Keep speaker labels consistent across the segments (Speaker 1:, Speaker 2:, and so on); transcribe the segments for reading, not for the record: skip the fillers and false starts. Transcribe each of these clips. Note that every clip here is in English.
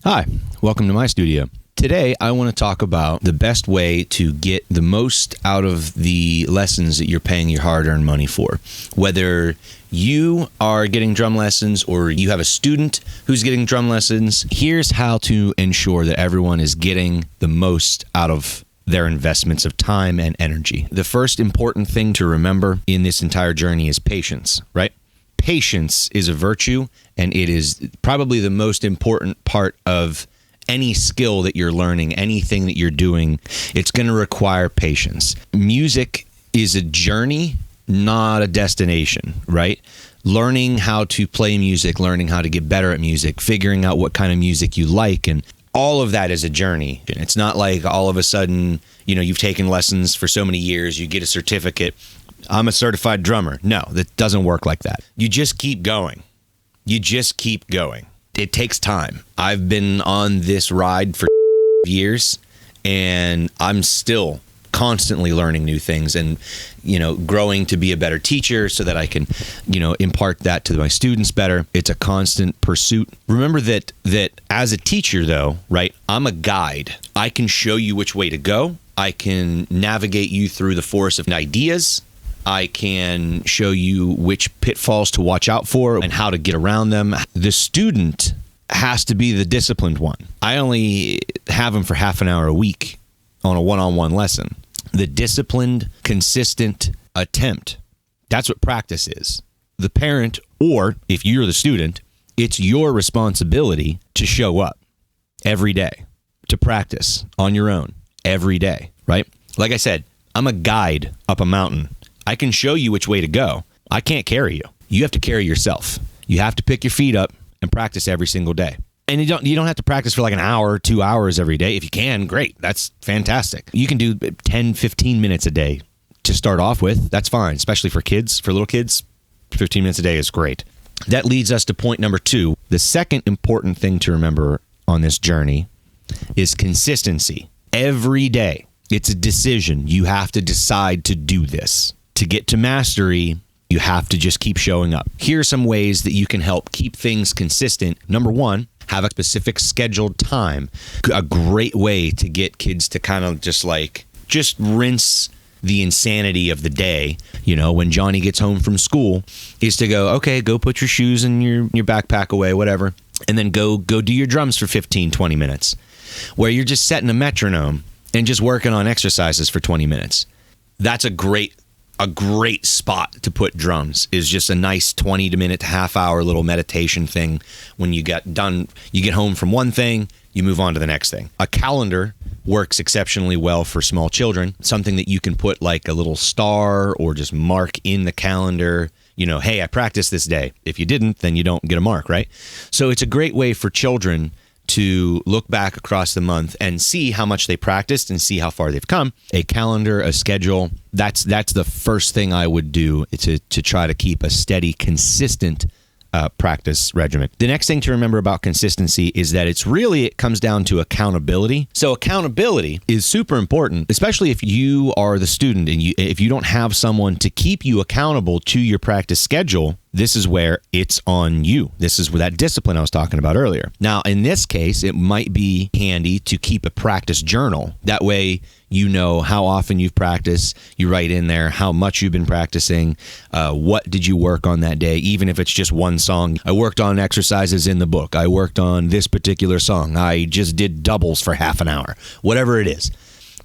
Speaker 1: Hi, welcome to my studio. Today, I want to talk about the best way to get the most out of the lessons that you're paying your hard-earned money for. Whether you are getting drum lessons or you have a student who's getting drum lessons, here's how to ensure that everyone is getting the most out of their investments of time and energy. The first important thing to remember in this entire journey is patience, right? Patience is a virtue, and it is probably the most important part of any skill that you're learning, anything that you're doing. It's going to require patience. Music is a journey, not a destination, right? Learning how to play music, learning how to get better at music, figuring out what kind of music you like, and all of that is a journey. It's not like all of a sudden, you've taken lessons for so many years, you get a certificate, I'm a certified drummer. No, that doesn't work like that. You just keep going. You just keep going. It takes time. I've been on this ride for years, and I'm still constantly learning new things and, growing to be a better teacher so that I can, impart that to my students better. It's a constant pursuit. Remember that as a teacher, though, right, I'm a guide. I can show you which way to go. I can navigate you through the forest of ideas. I can show you which pitfalls to watch out for and how to get around them. The student has to be the disciplined one. I only have them for half an hour a week on a one-on-one lesson. The disciplined, consistent attempt, that's what practice is. The parent, or if you're the student, it's your responsibility to show up every day, to practice on your own every day, right? Like I said, I'm a guide up a mountain. I can show you which way to go. I can't carry you. You have to carry yourself. You have to pick your feet up and practice every single day. And you don't have to practice for like an hour, 2 hours every day. If you can, great. That's fantastic. You can do 10, 15 minutes a day to start off with. That's fine, especially for kids, for little kids. 15 minutes a day is great. That leads us to point number 2. The second important thing to remember on this journey is consistency. Every day, it's a decision. You have to decide to do this. To get to mastery, you have to just keep showing up. Here are some ways that you can help keep things consistent. Number 1, have a specific scheduled time. A great way to get kids to kind of just rinse the insanity of the day, when Johnny gets home from school, is to go, okay, go put your shoes and your backpack away, whatever, and then go do your drums for 15, 20 minutes, where you're just setting a metronome and just working on exercises for 20 minutes. That's a great spot to put drums, is just a nice 20-minute to half-hour little meditation thing. When you get done, you get home from one thing, you move on to the next thing. A calendar works exceptionally well for small children, something that you can put like a little star or just mark in the calendar. Hey, I practiced this day. If you didn't, then you don't get a mark, right? So it's a great way for children to look back across the month and see how much they practiced and see how far they've come. A calendar, a schedule, that's the first thing I would do to try to keep a steady, consistent practice regimen. The next thing to remember about consistency is that it comes down to accountability. So accountability is super important, especially if you are the student and if you don't have someone to keep you accountable to your practice schedule. This is where it's on you. This is where that discipline I was talking about earlier. Now, in this case, it might be handy to keep a practice journal. That way, you know how often you've practiced. You write in there how much you've been practicing. What did you work on that day? Even if it's just one song. I worked on exercises in the book. I worked on this particular song. I just did doubles for half an hour. Whatever it is.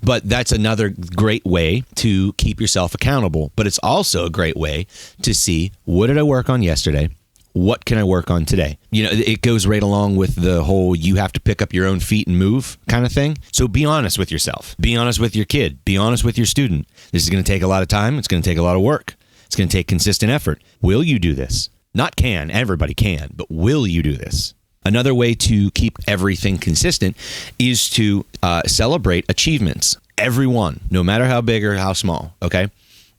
Speaker 1: But that's another great way to keep yourself accountable. But it's also a great way to see, what did I work on yesterday? What can I work on today? It goes right along with the whole you have to pick up your own feet and move kind of thing. So be honest with yourself. Be honest with your kid. Be honest with your student. This is going to take a lot of time. It's going to take a lot of work. It's going to take consistent effort. Will you do this? Not can. Everybody can. But will you do this? Another way to keep everything consistent is to celebrate achievements. Everyone, no matter how big or how small, okay?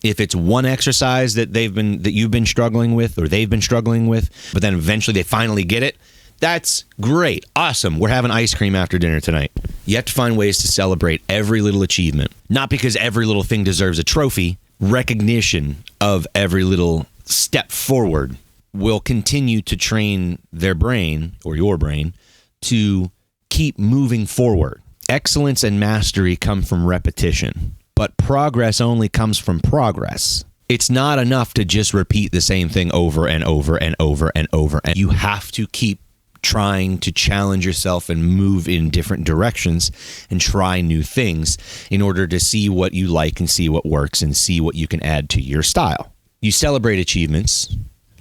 Speaker 1: If it's one exercise that you've been struggling with or they've been struggling with, but then eventually they finally get it, that's great. Awesome. We're having ice cream after dinner tonight. You have to find ways to celebrate every little achievement. Not because every little thing deserves a trophy. Recognition of every little step forward will continue to train their brain or your brain to keep moving forward. Excellence and mastery come from repetition, but progress only comes from progress. It's not enough to just repeat the same thing over and over and over and over. And you have to keep trying to challenge yourself and move in different directions and try new things in order to see what you like and see what works and see what you can add to your style. You celebrate achievements,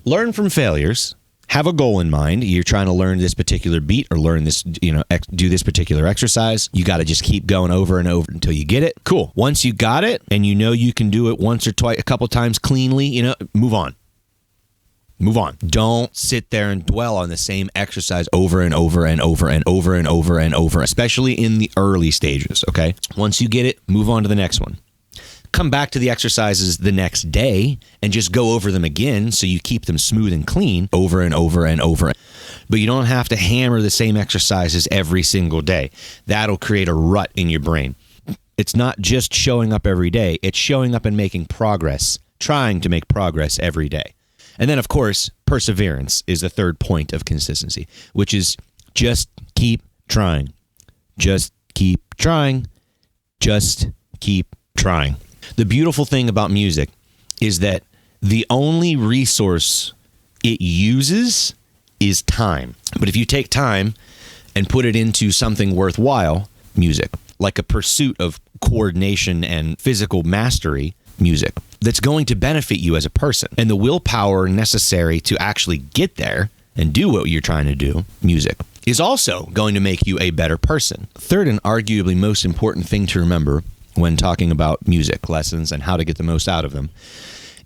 Speaker 1: learn from failures, have a goal in mind. You're trying to learn this particular beat or learn this, do this particular exercise. You got to just keep going over and over until you get it. Cool. Once you got it and you know you can do it once or twice, a couple times cleanly, move on. Move on. Don't sit there and dwell on the same exercise over and over and over and over and over and over, especially in the early stages, okay? Once you get it, move on to the next one. Come back to the exercises the next day and just go over them again so you keep them smooth and clean over and over and over. But you don't have to hammer the same exercises every single day. That'll create a rut in your brain. It's not just showing up every day. It's showing up and making progress, trying to make progress every day. And then, of course, perseverance is the third point of consistency, which is just keep trying. Just keep trying. Just keep trying. The beautiful thing about music is that the only resource it uses is time. But if you take time and put it into something worthwhile, music, like a pursuit of coordination and physical mastery, music, that's going to benefit you as a person, and the willpower necessary to actually get there and do what you're trying to do, music, is also going to make you a better person. Third and arguably most important thing to remember when talking about music lessons and how to get the most out of them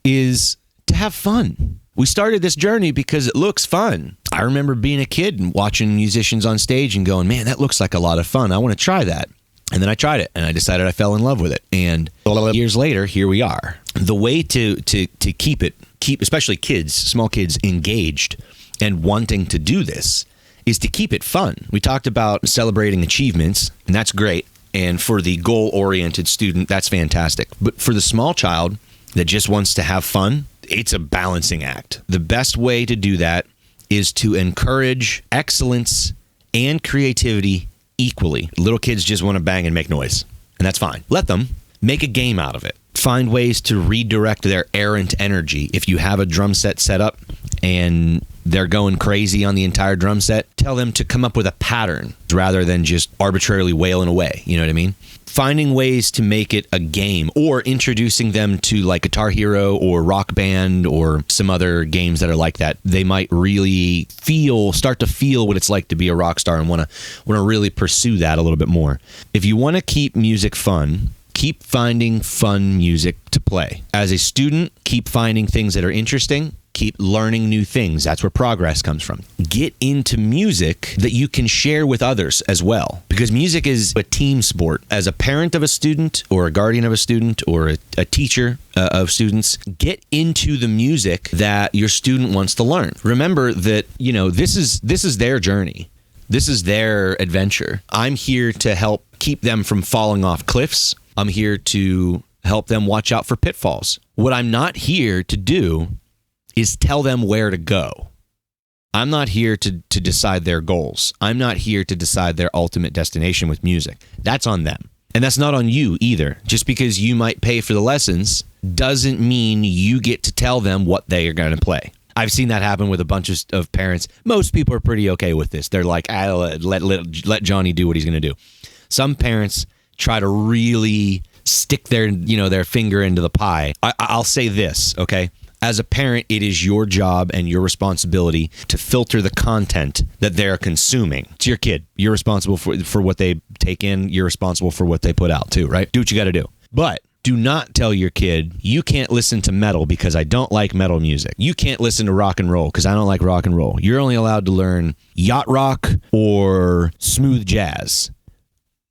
Speaker 1: is to have fun. We started this journey because it looks fun. I remember being a kid and watching musicians on stage and going, man, that looks like a lot of fun. I want to try that. And then I tried it and I decided I fell in love with it. And years later, here we are. The way to keep especially kids, small kids, engaged and wanting to do this is to keep it fun. We talked about celebrating achievements, and that's great. And for the goal-oriented student, that's fantastic. But for the small child that just wants to have fun, it's a balancing act. The best way to do that is to encourage excellence and creativity equally. Little kids just want to bang and make noise, and that's fine. Let them make a game out of it. Find ways to redirect their errant energy. If you have a drum set up and they're going crazy on the entire drum set, tell them to come up with a pattern rather than just arbitrarily wailing away. You know what I mean? Finding ways to make it a game, or introducing them to like Guitar Hero or Rock Band or some other games that are like that. They might really start to feel what it's like to be a rock star and want to really pursue that a little bit more. If you want to keep music fun, keep finding fun music to play. As a student, keep finding things that are interesting. Keep learning new things. That's where progress comes from. Get into music that you can share with others as well, because music is a team sport. As a parent of a student or a guardian of a student or a teacher of students, get into the music that your student wants to learn. Remember that, this is their journey. This is their adventure. I'm here to help keep them from falling off cliffs. I'm here to help them watch out for pitfalls. What I'm not here to do is tell them where to go. I'm not here to decide their goals. I'm not here to decide their ultimate destination with music. That's on them. And that's not on you either. Just because you might pay for the lessons doesn't mean you get to tell them what they are going to play. I've seen that happen with a bunch of parents. Most people are pretty okay with this. They're like, let Johnny do what he's going to do. Some parents try to really stick their finger into the pie. I'll say this, okay? As a parent, it is your job and your responsibility to filter the content that they're consuming. It's your kid. You're responsible for what they take in. You're responsible for what they put out too, right? Do what you got to do. But do not tell your kid, you can't listen to metal because I don't like metal music. You can't listen to rock and roll because I don't like rock and roll. You're only allowed to learn yacht rock or smooth jazz.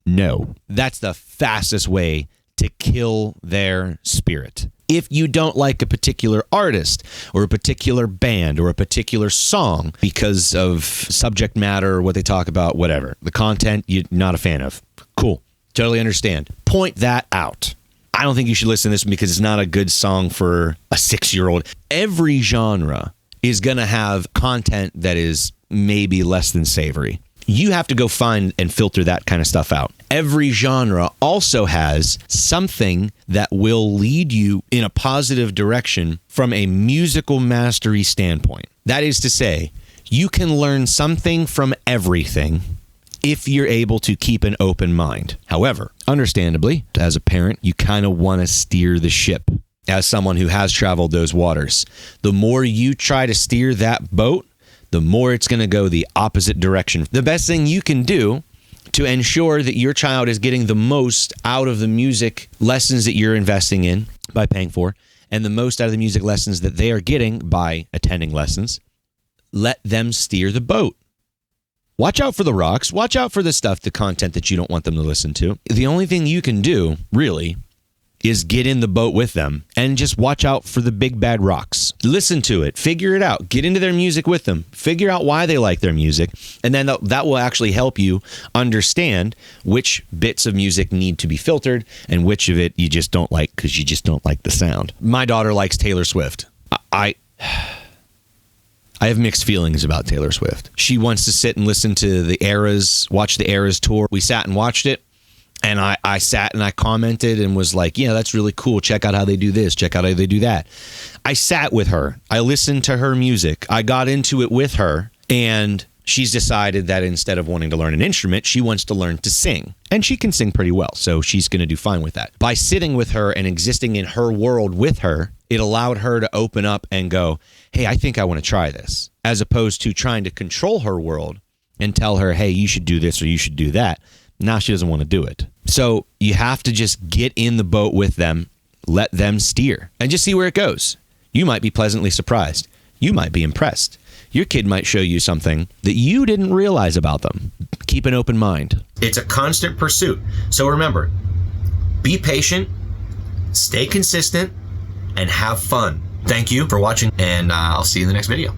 Speaker 1: No, that's the fastest way to kill their spirit. If you don't like a particular artist or a particular band or a particular song because of subject matter or what they talk about, whatever, the content you're not a fan of, cool, totally understand. Point that out. I don't think you should listen to this because it's not a good song for a 6-year-old. Every genre is going to have content that is maybe less than savory. You have to go find and filter that kind of stuff out. Every genre also has something that will lead you in a positive direction from a musical mastery standpoint. That is to say, you can learn something from everything if you're able to keep an open mind. However, understandably, as a parent, you kind of want to steer the ship. As someone who has traveled those waters, the more you try to steer that boat, the more it's going to go the opposite direction. The best thing you can do to ensure that your child is getting the most out of the music lessons that you're investing in by paying for, and the most out of the music lessons that they are getting by attending lessons, let them steer the boat. Watch out for the rocks. Watch out for the stuff, the content that you don't want them to listen to. The only thing you can do, really, is get in the boat with them and just watch out for the big bad rocks. Listen to it, figure it out, get into their music with them, figure out why they like their music, and then that will actually help you understand which bits of music need to be filtered and which of it you just don't like because you just don't like the sound. My daughter likes Taylor Swift. I have mixed feelings about Taylor Swift. She wants to sit and listen to the Eras, watch the Eras tour. We sat and watched it. And I sat and I commented and was like, yeah, that's really cool. Check out how they do this. Check out how they do that. I sat with her. I listened to her music. I got into it with her. And she's decided that instead of wanting to learn an instrument, she wants to learn to sing. And she can sing pretty well. So she's going to do fine with that. By sitting with her and existing in her world with her, it allowed her to open up and go, hey, I think I want to try this. As opposed to trying to control her world and tell her, hey, you should do this or you should do that. Now she doesn't want to do it. So you have to just get in the boat with them, let them steer, and just see where it goes. You might be pleasantly surprised. You might be impressed. Your kid might show you something that you didn't realize about them. Keep an open mind. It's a constant pursuit. So remember, be patient, stay consistent, and have fun. Thank you for watching, and I'll see you in the next video.